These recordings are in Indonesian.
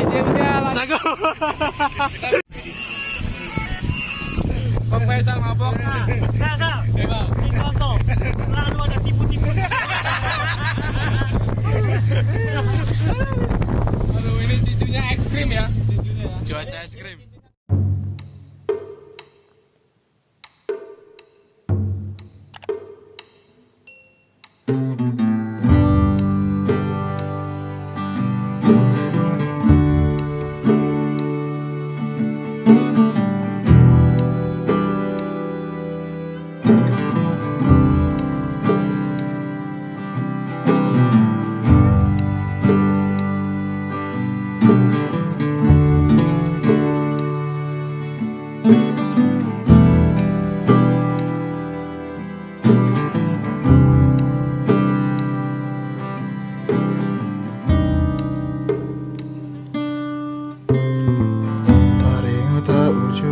Sago. Bang Faisal mabok. Nah. Ini contoh. Selalu ada tipu-tipu. Aduh, ini cucunya ekstrim ya. Cuaca ekstrim.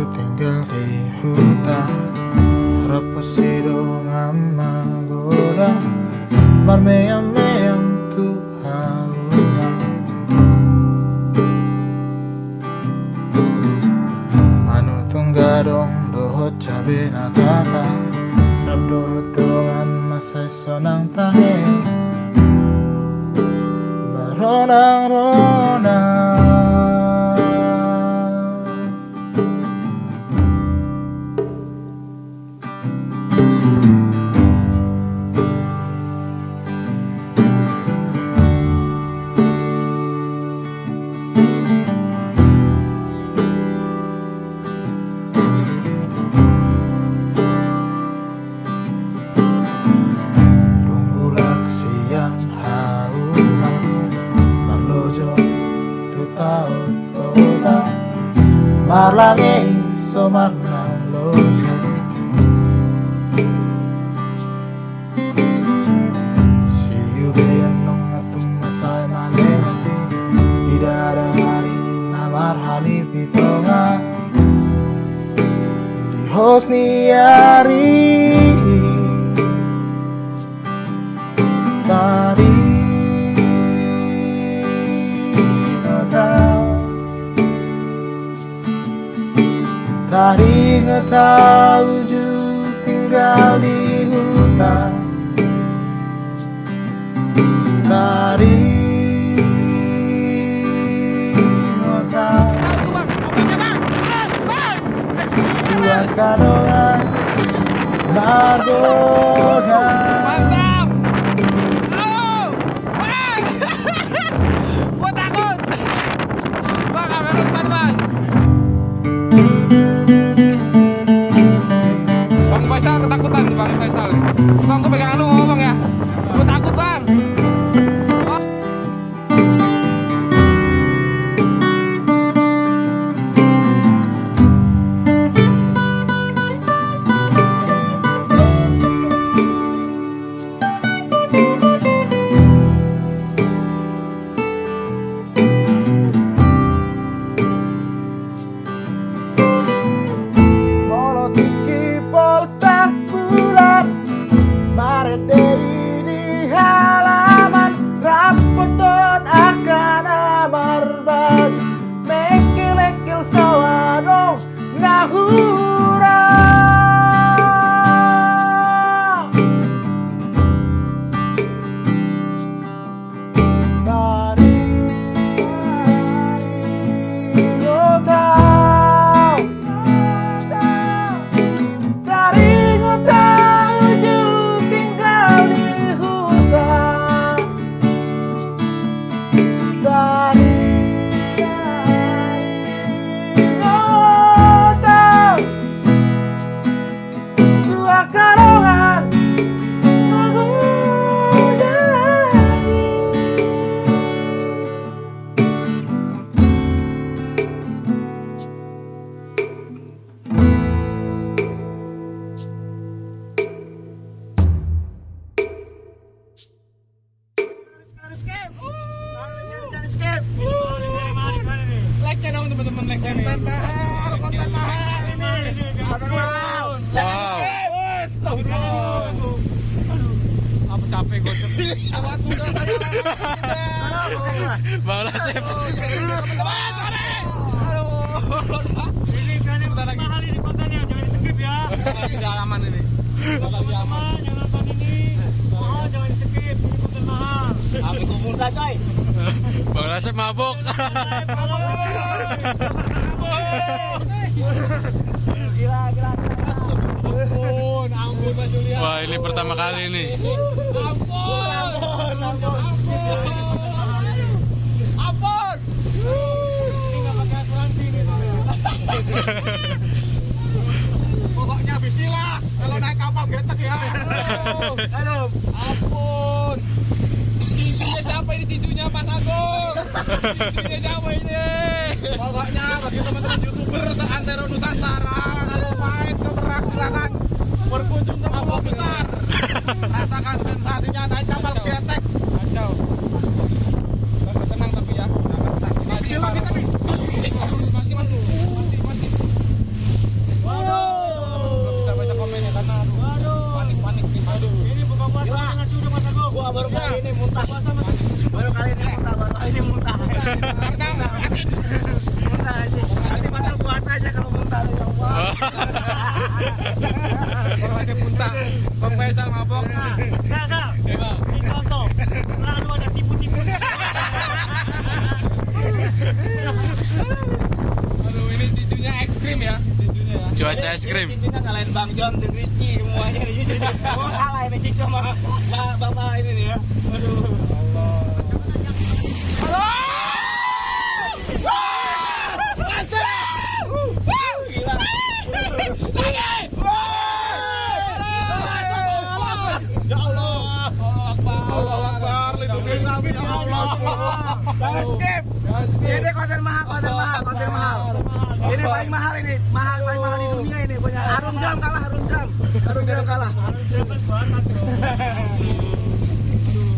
Tinggal di hutan Reposido ngamagoda Marmeyam-meyam tu hauna Manutong gadong dohot cabe natata Rabdohot dongan masay sonang tahe Baronang-ronang Malangi somanang loja Siyubayan nung atong masay manema Di dadahari namar halip ito nga Di hos niyari Tari Tari tahu tinggal di hutan Tari tahu Dua kadongan Magoda Mantap. Gua takut. Bang, kamera depan, Bang. Bang Faisal ketakutan, Bang Faisal. Bang, gue pegang anu ngomong ya. Gue takut, Bang. di halaman Rambutan akan amarbad Mekil-ekil sawadong nahura Like-nya dong teman-teman, like-nya nih. Konten mahal ini. Wow. Apa capek gue Bang Lasep. Ini berani mahal ini kontennya, jangan di skip ya. Tidak aman ini. Lagi aman. Yang nonton ini, mohon jangan di skip. Ini konten mahal. Kami kumpul coy. Bang Lasep mabuk. Gila. Ampun Mas Julian. Wah, ini pertama kali nih. Ampun. Ini nggak pakai asuransi nih. Pokoknya bismillah. Kalau naik kapal getek ya. Halo. Ampun. Tinjunya siapa ini? Tinjunya Mas Agung. Tinjunya siapa ini? Pokoknya bagi teman-teman YouTuber seantero Nusantara, kalau main ke Merak silakan berkunjung ke Pulau Besar. Rasakan sensasinya naik kapal getek. Kacau. Tenang tapi ya. Masih masuk. Masih. Belum bisa baca komennya karena panik nih. Aduh. Ini buka puasa dengan sudah Mas Agung. Gua baru kali ini muntah. Baru kali ini muntah. Karena asin. Muntah aja. Nanti bakal puasa aja kalau muntah ya Allah. Kalau aja muntah. Bang Faisal mabok. Gagal. Di contoh selalu ada tipu-tipu. Aduh, ini tinjunya ekstrim ya. Tinjunya ya. Cuaca es krim. Cincinnya ngalahin Bang John dan Rizky semuanya nih. Mau kalah ini Cico sama bapak ini nih ya. Aduh. Jangan skip. Ini konten mahal. Ini paling mahal ini. Paling mahal di dunia ini punya. Harum jam kalah.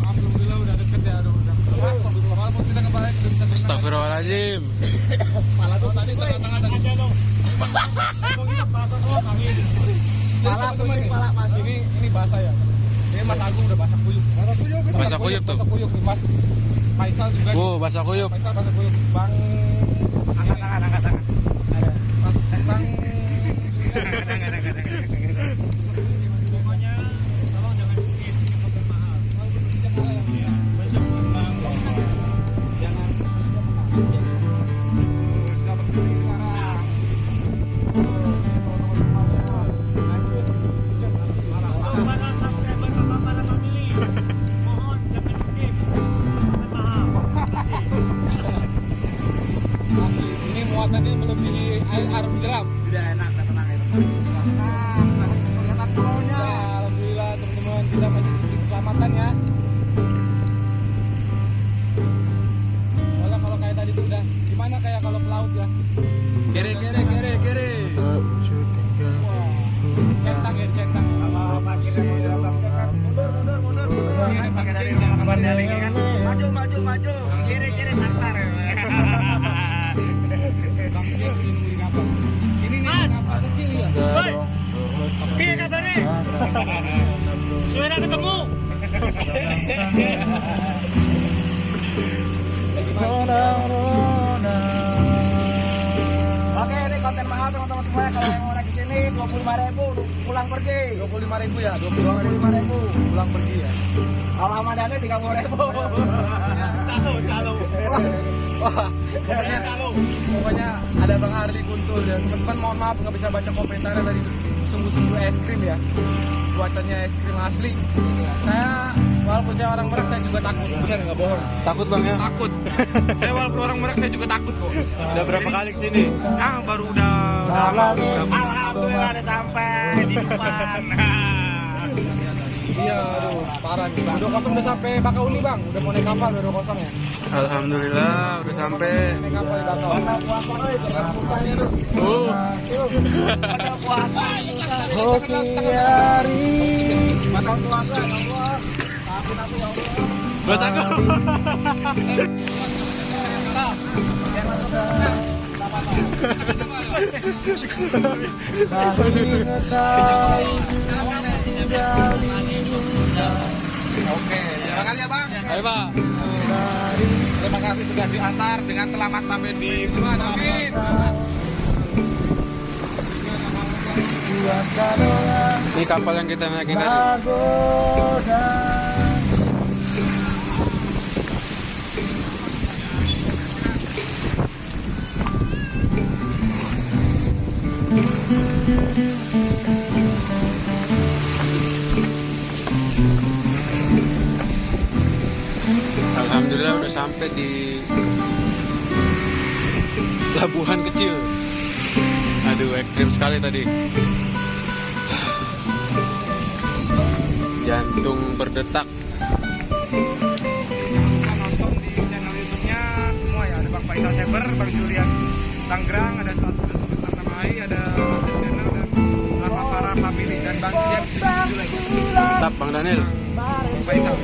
Alhamdulillah udah deket ya. Aduh, udah. Walaupun kita kembali Astagfirullahaladzim. Malah tuh tadi tengah-tengah aja dong. Mau kita bahasa semua kali ini. Pala pusing, pala mas. Ini basah ya. Ini Mas Agung udah basah kuyup. Basah kuyup tuh. Basah kuyup nih Mas Faisal juga. Basah kuyup. Faisal basah kuyup. Bang Angkat tangan. Bang Pokoknya tolong jangan skip, ini konten mahal. Iya, besok Bang. Jangan dapat kuning sekarang. Para subscriber Bapak para family, mohon jangan di skip. Konten mahal. Asli, ini muatannya melebihi air harum jeram. Udah enak, tenang itu. Kelihatan pulaunya. Alhamdulillah teman-teman, kita masih diberi keselamatan ya. Soalnya kalau kayak tadi tuh udah gimana kayak kalau pelaut ya. Kiri. Wah, centang. Apa kita mundur. Ini pakai dari kabar dari kan. Maju. Kiri santar. Bang dia udah nungguin kapal. Ini nih kapal kecil ya. Woi. Piye kabare? Suara ketemu. Oke, ini konten mahal teman-teman semua. Kalau yang mau naik ke sini 25.000 pulang pergi. 25.000 ya, 25.000 pulang pergi ya. Kalau Ramadannya 30.000. Calo. Wah, pokoknya ada Bang Harli Kuntul ya. Teman-teman mohon maaf nggak bisa baca komentarnya tadi. Sungguh-sungguh es krim ya. Cuacanya es krim asli. Saya walaupun saya orang Merak saya juga takut. Benar nggak bohong. Takut Bang ya? Takut. Saya walaupun orang Merak saya juga takut kok. Udah berapa kali kesini? Ah, baru udah lama. Alhamdulillah udah sampai di depan. Iya, aduh, parah nih. Bang. Udah sampai Bakauni Bang. Udah mau naik kapal udah kosong ya. Alhamdulillah udah sampai. Naik kapal di Bakau. Mana puasa euy, dengan mukanya lu. Mana puasa. Hokiari. Mana puasa ya Allah. Maafin aku ya Allah. Bos aku. Biar masuk. Oke, terima kasih ya Bang. Ayo Pak. Terima kasih sudah diantar dengan selamat sampai di Amin. Ini kapal yang kita naikin tadi. Alhamdulillah udah sampai di pelabuhan kecil. Aduh, ekstrim sekali tadi. Jantung berdetak. Nonton di channel YouTube-nya semua ya, ada Bang Faisal Saber, Bang Julian Tanggrang, ada 100 bersama Mai, ada channel dan Rafa Farah Family dan Bang James di situ lagi. Mantap Bang Daniel. Bang Faisal.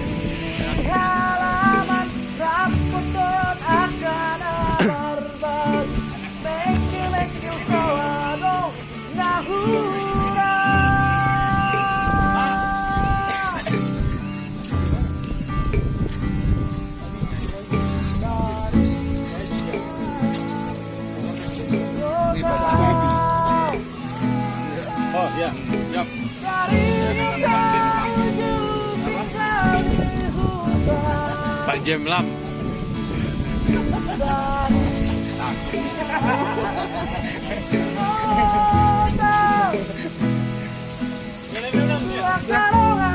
Halaman rambutan akan berbagi make you selalu nahura. Oh iya, siap. Pak Jem Lam.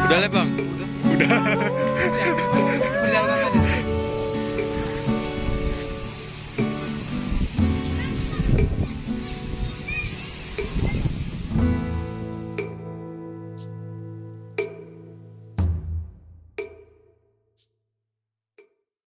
Udah lah Bang. Udah.